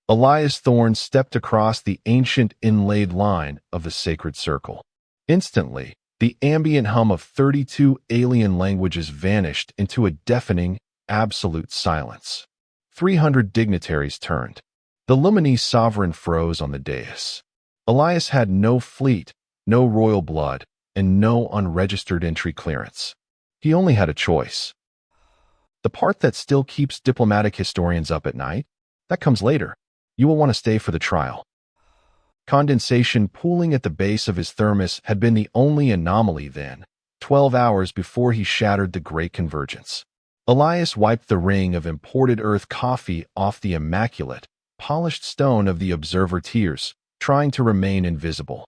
Elias Thorne stepped across the ancient inlaid line of the sacred circle. Instantly, the ambient hum of 32 alien languages vanished into a deafening, absolute silence. 300 dignitaries turned. The Luminese sovereign froze on the dais. Elias had no fleet, no royal blood, and no unregistered entry clearance. He only had a choice. The part that still keeps diplomatic historians up at night? That comes later. You will want to stay for the trial. Condensation pooling at the base of his thermos had been the only anomaly then, 12 hours before he shattered the Great Convergence. Elias wiped the ring of imported earth coffee off the immaculate, polished stone of the observer tiers, trying to remain invisible.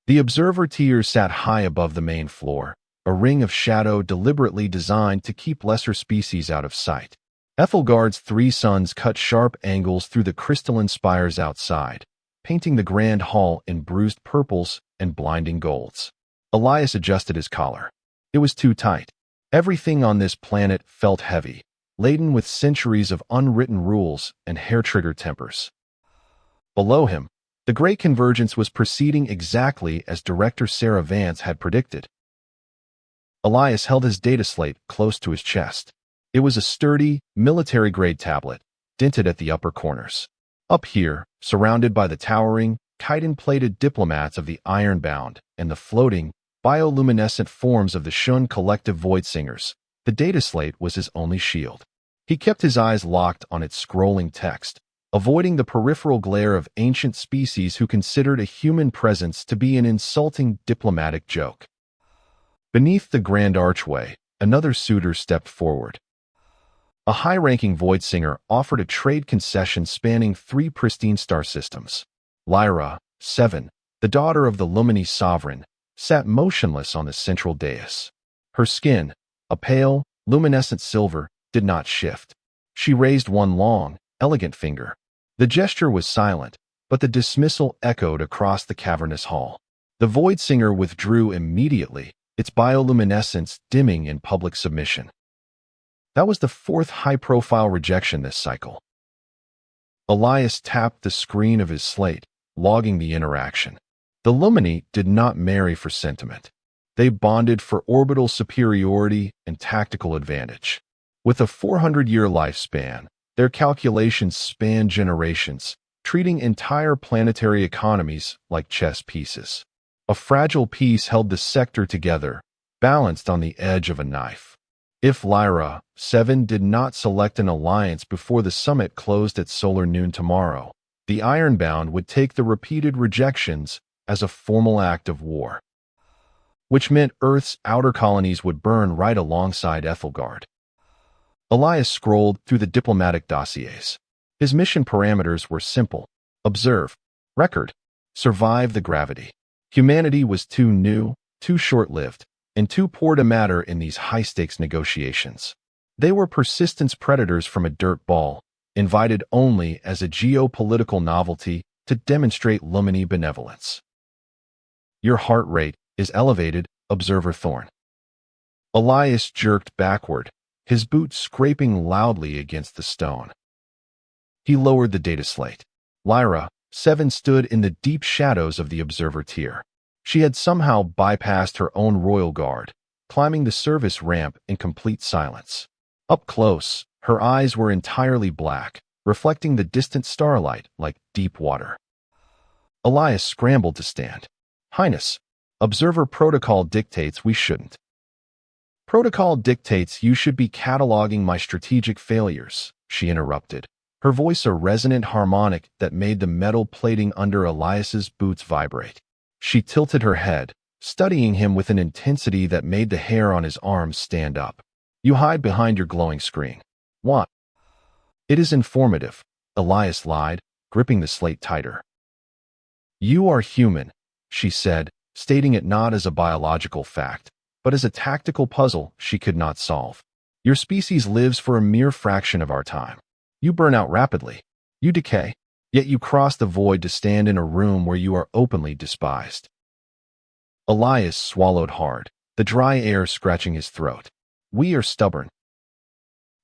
The observer tiers sat high above the main floor, a ring of shadow deliberately designed to keep lesser species out of sight. Ethelgard's 3 suns cut sharp angles through the crystalline spires outside, painting the grand hall in bruised purples and blinding golds. Elias adjusted his collar. It was too tight. Everything on this planet felt heavy, laden with centuries of unwritten rules and hair-trigger tempers. Below him, the Great Convergence was proceeding exactly as Director Sarah Vance had predicted. Elias held his data slate close to his chest. It was a sturdy, military-grade tablet, dented at the upper corners. Up here, surrounded by the towering, chitin-plated diplomats of the Ironbound and the floating, bioluminescent forms of the Shun collective void singers, the data slate was his only shield. He kept his eyes locked on its scrolling text, avoiding the peripheral glare of ancient species who considered a human presence to be an insulting diplomatic joke. Beneath the grand archway, another suitor stepped forward. A high-ranking void singer offered a trade concession spanning 3 pristine star systems. Lyra, 7, the daughter of the Luminese sovereign, sat motionless on the central dais. Her skin, a pale, luminescent silver, did not shift. She raised one long, elegant finger. The gesture was silent, but the dismissal echoed across the cavernous hall. The void singer withdrew immediately, its bioluminescence dimming in public submission. That was the 4th high-profile rejection this cycle. Elias tapped the screen of his slate, logging the interaction. The Lumini did not marry for sentiment. They bonded for orbital superiority and tactical advantage. With a 400-year lifespan, their calculations spanned generations, treating entire planetary economies like chess pieces. A fragile piece held the sector together, balanced on the edge of a knife. If Lyra, 7, did not select an alliance before the summit closed at solar noon tomorrow, the Ironbound would take the repeated rejections as a formal act of war, which meant Earth's outer colonies would burn right alongside Ethelgard. Elias scrolled through the diplomatic dossiers. His mission parameters were simple: observe, record, survive the gravity. Humanity was too new, too short-lived, and too poor to matter in these high-stakes negotiations. They were persistence predators from a dirt ball, invited only as a geopolitical novelty to demonstrate Lumini benevolence. Your heart rate is elevated, Observer Thorne. Elias jerked backward, his boot scraping loudly against the stone. He lowered the data slate. Lyra, 7, stood in the deep shadows of the observer tier. She had somehow bypassed her own royal guard, climbing the service ramp in complete silence. Up close, her eyes were entirely black, reflecting the distant starlight like deep water. Elias scrambled to stand. Highness, observer protocol dictates we shouldn't. Protocol dictates you should be cataloging my strategic failures, she interrupted, her voice a resonant harmonic that made the metal plating under Elias's boots vibrate. She tilted her head, studying him with an intensity that made the hair on his arms stand up. You hide behind your glowing screen. What? It is informative, Elias lied, gripping the slate tighter. You are human, she said, stating it not as a biological fact, but as a tactical puzzle she could not solve. Your species lives for a mere fraction of our time. You burn out rapidly. You decay. Yet you cross the void to stand in a room where you are openly despised. Elias swallowed hard, the dry air scratching his throat. We are stubborn.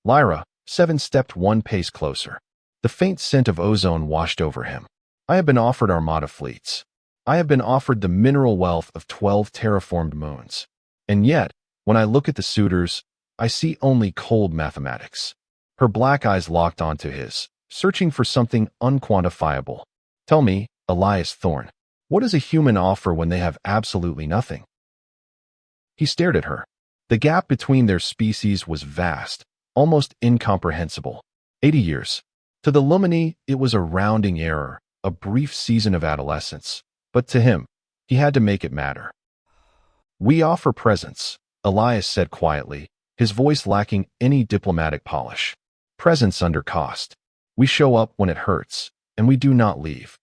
Lyra, 7, stepped one pace closer. The faint scent of ozone washed over him. I have been offered Armada fleets. I have been offered the mineral wealth of 12 terraformed moons. And yet, when I look at the suitors, I see only cold mathematics. Her black eyes locked onto his, searching for something unquantifiable. Tell me, Elias Thorne, what does a human offer when they have absolutely nothing? He stared at her. The gap between their species was vast, almost incomprehensible. 80 years. To the Lumini, it was a rounding error, a brief season of adolescence. But to him, he had to make it matter. We offer presence, Elias said quietly, his voice lacking any diplomatic polish. Presence under cost. We show up when it hurts, and we do not leave.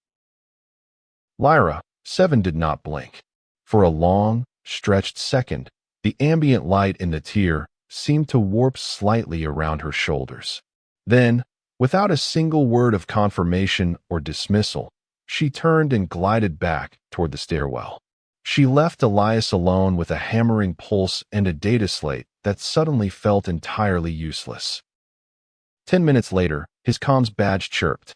Lyra, 7, did not blink. For a long, stretched second, the ambient light in the tier seemed to warp slightly around her shoulders. Then, without a single word of confirmation or dismissal, she turned and glided back toward the stairwell. She left Elias alone with a hammering pulse and a data slate that suddenly felt entirely useless. 10 minutes later, his comms badge chirped.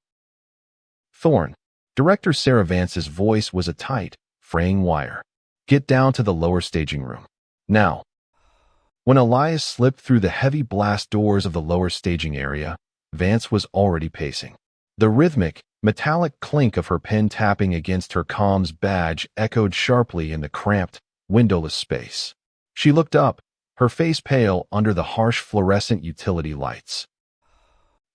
Thorne. Director Sarah Vance's voice was a tight, fraying wire. Get down to the lower staging room. Now. When Elias slipped through the heavy blast doors of the lower staging area, Vance was already pacing. The rhythmic, metallic clink of her pen tapping against her comms badge echoed sharply in the cramped, windowless space. She looked up, her face pale under the harsh fluorescent utility lights.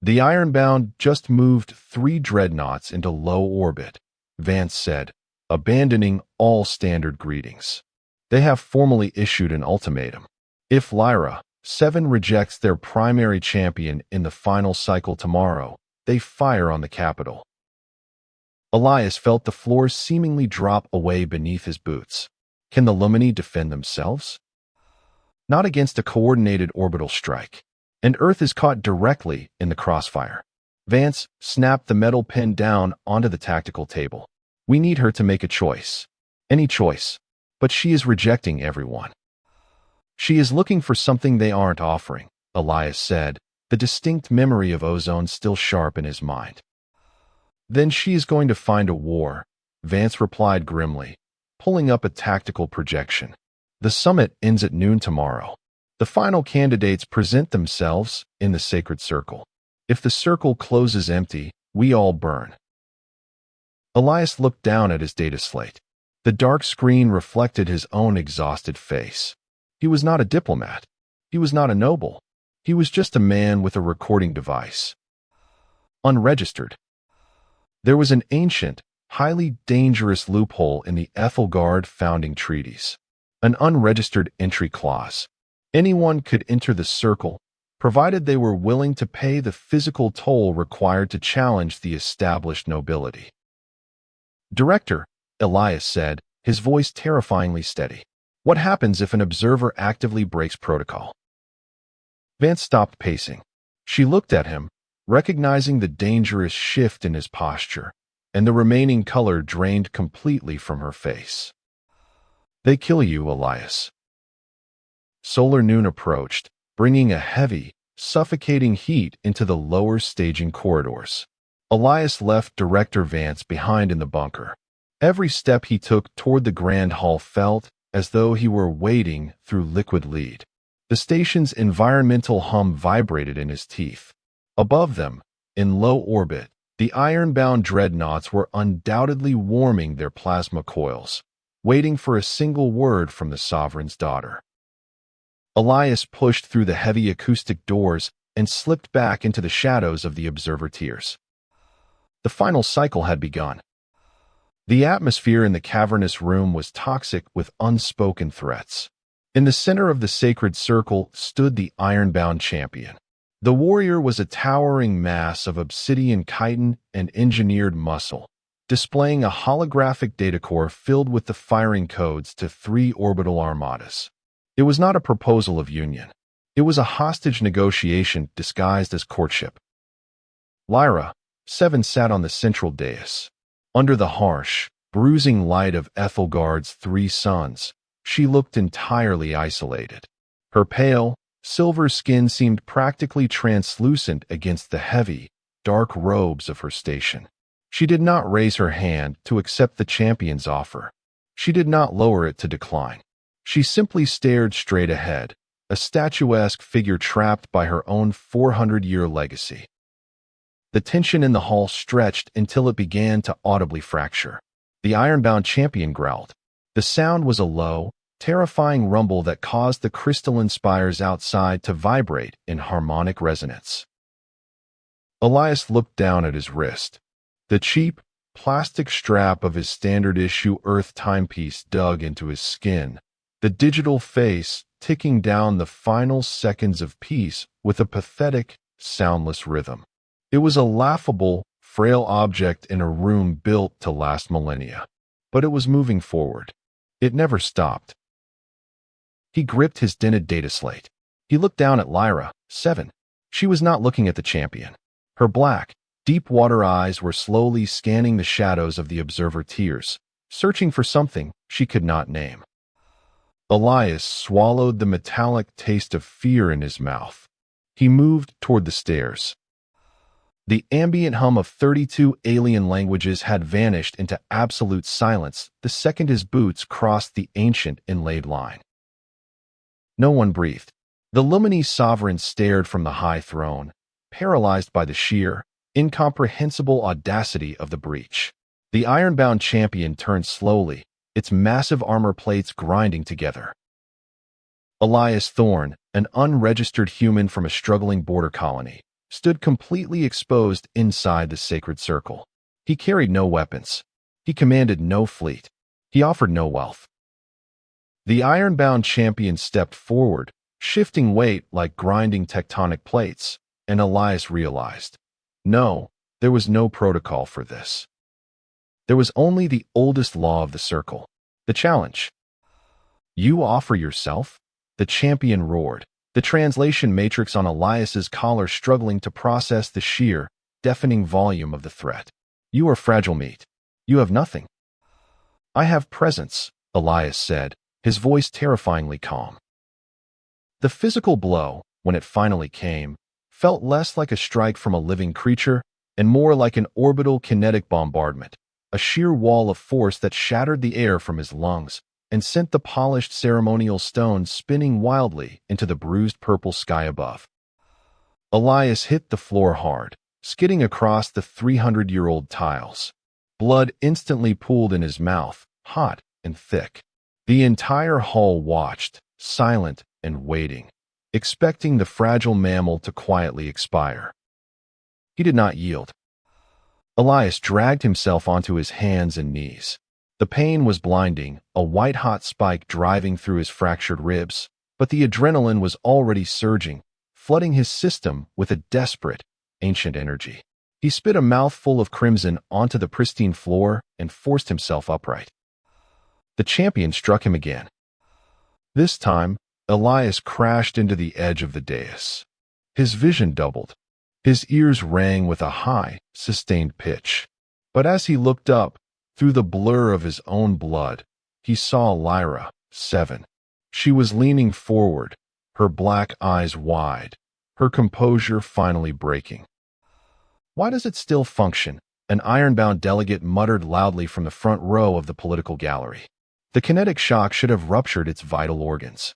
The Ironbound just moved 3 dreadnoughts into low orbit, Vance said, abandoning all standard greetings. They have formally issued an ultimatum. If Lyra, 7, rejects their primary champion in the final cycle tomorrow, they fire on the capital. Elias felt the floor seemingly drop away beneath his boots. Can the Lumini defend themselves? Not against a coordinated orbital strike. And Earth is caught directly in the crossfire. Vance snapped the metal pen down onto the tactical table. We need her to make a choice. Any choice. But she is rejecting everyone. She is looking for something they aren't offering, Elias said, the distinct memory of ozone still sharp in his mind. Then she is going to find a war, Vance replied grimly, pulling up a tactical projection. The summit ends at noon tomorrow. The final candidates present themselves in the sacred circle. If the circle closes empty, we all burn. Elias looked down at his data slate. The dark screen reflected his own exhausted face. He was not a diplomat. He was not a noble. He was just a man with a recording device. Unregistered. There was an ancient, highly dangerous loophole in the Ethelgard founding treaties. An unregistered entry clause. Anyone could enter the circle, provided they were willing to pay the physical toll required to challenge the established nobility. Director, Elias said, his voice terrifyingly steady. What happens if an observer actively breaks protocol? Vance stopped pacing. She looked at him, recognizing the dangerous shift in his posture, and the remaining color drained completely from her face. They kill you, Elias. Solar noon approached, bringing a heavy, suffocating heat into the lower staging corridors. Elias left Director Vance behind in the bunker. Every step he took toward the grand hall felt as though he were wading through liquid lead. The station's environmental hum vibrated in his teeth. Above them, in low orbit, the iron-bound dreadnoughts were undoubtedly warming their plasma coils, waiting for a single word from the Sovereign's daughter. Elias pushed through the heavy acoustic doors and slipped back into the shadows of the observer tiers. The final cycle had begun. The atmosphere in the cavernous room was toxic with unspoken threats. In the center of the sacred circle stood the iron-bound champion. The warrior was a towering mass of obsidian chitin and engineered muscle, displaying a holographic datacore filled with the firing codes to 3 orbital armadas. It was not a proposal of union. It was a hostage negotiation disguised as courtship. Lyra, 7, sat on the central dais. Under the harsh, bruising light of Ethelgard's 3 sons, she looked entirely isolated. Her pale, silver skin seemed practically translucent against the heavy, dark robes of her station. She did not raise her hand to accept the champion's offer. She did not lower it to decline. She simply stared straight ahead, a statuesque figure trapped by her own 400-year legacy. The tension in the hall stretched until it began to audibly fracture. The ironbound champion growled. The sound was a low, terrifying rumble that caused the crystalline spires outside to vibrate in harmonic resonance. Elias looked down at his wrist. The cheap, plastic strap of his standard-issue Earth timepiece dug into his skin, the digital face ticking down the final seconds of peace with a pathetic, soundless rhythm. It was a laughable, frail object in a room built to last millennia. But it was moving forward. It never stopped. He gripped his dented data slate. He looked down at Lyra, 7. She was not looking at the champion. Her black, deep-water eyes were slowly scanning the shadows of the observer tiers, searching for something she could not name. Elias swallowed the metallic taste of fear in his mouth. He moved toward the stairs. The ambient hum of 32 alien languages had vanished into absolute silence the second his boots crossed the ancient inlaid line. No one breathed. The Lumini sovereign stared from the high throne, paralyzed by the sheer, incomprehensible audacity of the breach. The ironbound champion turned slowly, its massive armor plates grinding together. Elias Thorne, an unregistered human from a struggling border colony, stood completely exposed inside the sacred circle. He carried no weapons. He commanded no fleet. He offered no wealth. The ironbound champion stepped forward, shifting weight like grinding tectonic plates, and Elias realized, no, there was no protocol for this. There was only the oldest law of the circle, the challenge. You offer yourself? The champion roared, the translation matrix on Elias's collar struggling to process the sheer, deafening volume of the threat. You are fragile meat. You have nothing. I have presence, Elias said, his voice terrifyingly calm. The physical blow, when it finally came, felt less like a strike from a living creature and more like an orbital kinetic bombardment, a sheer wall of force that shattered the air from his lungs and sent the polished ceremonial stone spinning wildly into the bruised purple sky above. Elias hit the floor hard, skidding across the 300-year-old tiles. Blood instantly pooled in his mouth, hot and thick. The entire hall watched, silent and waiting, expecting the fragile mammal to quietly expire. He did not yield. Elias dragged himself onto his hands and knees. The pain was blinding, a white-hot spike driving through his fractured ribs, but the adrenaline was already surging, flooding his system with a desperate, ancient energy. He spit a mouthful of crimson onto the pristine floor and forced himself upright. The champion struck him again. This time, Elias crashed into the edge of the dais. His vision doubled. His ears rang with a high, sustained pitch. But as he looked up, through the blur of his own blood, he saw Lyra, 7. She was leaning forward, her black eyes wide, her composure finally breaking. Why does it still function? An ironbound delegate muttered loudly from the front row of the political gallery. The kinetic shock should have ruptured its vital organs.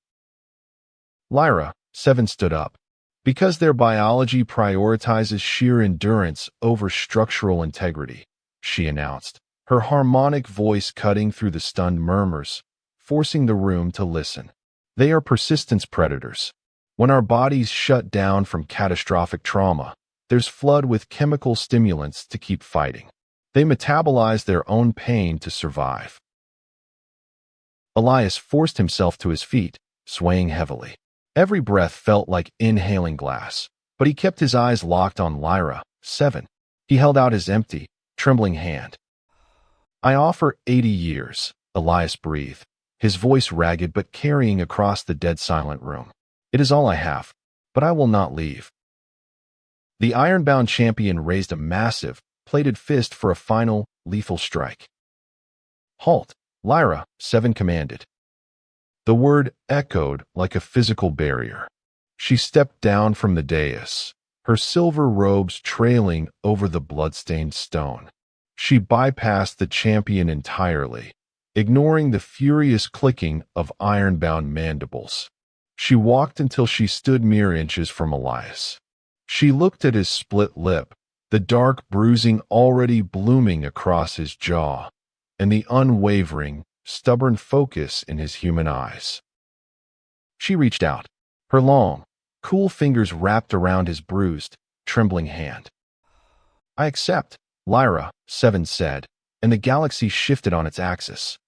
Lyra, 7 stood up. Because their biology prioritizes sheer endurance over structural integrity, she announced, her harmonic voice cutting through the stunned murmurs, forcing the room to listen. They are persistence predators. When our bodies shut down from catastrophic trauma, there's flood with chemical stimulants to keep fighting. They metabolize their own pain to survive. Elias forced himself to his feet, swaying heavily. Every breath felt like inhaling glass, but he kept his eyes locked on Lyra, 7. He held out his empty, trembling hand. I offer 80 years, Elias breathed, his voice ragged but carrying across the dead silent room. It is all I have, but I will not leave. The ironbound champion raised a massive, plated fist for a final, lethal strike. Halt, Lyra, 7 commanded. The word echoed like a physical barrier. She stepped down from the dais, her silver robes trailing over the bloodstained stone. She bypassed the champion entirely, ignoring the furious clicking of iron-bound mandibles. She walked until she stood mere inches from Elias. She looked at his split lip, the dark bruising already blooming across his jaw, and the unwavering, stubborn focus in his human eyes. She reached out, her long, cool fingers wrapped around his bruised, trembling hand. "I accept," Lyra, 7 said, and the galaxy shifted on its axis.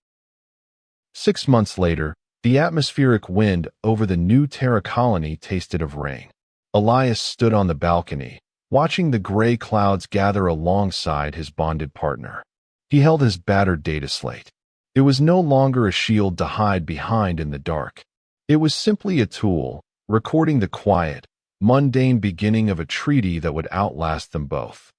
6 months later, the atmospheric wind over the new Terra colony tasted of rain. Elias stood on the balcony, watching the gray clouds gather alongside his bonded partner. He held his battered data slate. It was no longer a shield to hide behind in the dark. It was simply a tool, recording the quiet, mundane beginning of a treaty that would outlast them both.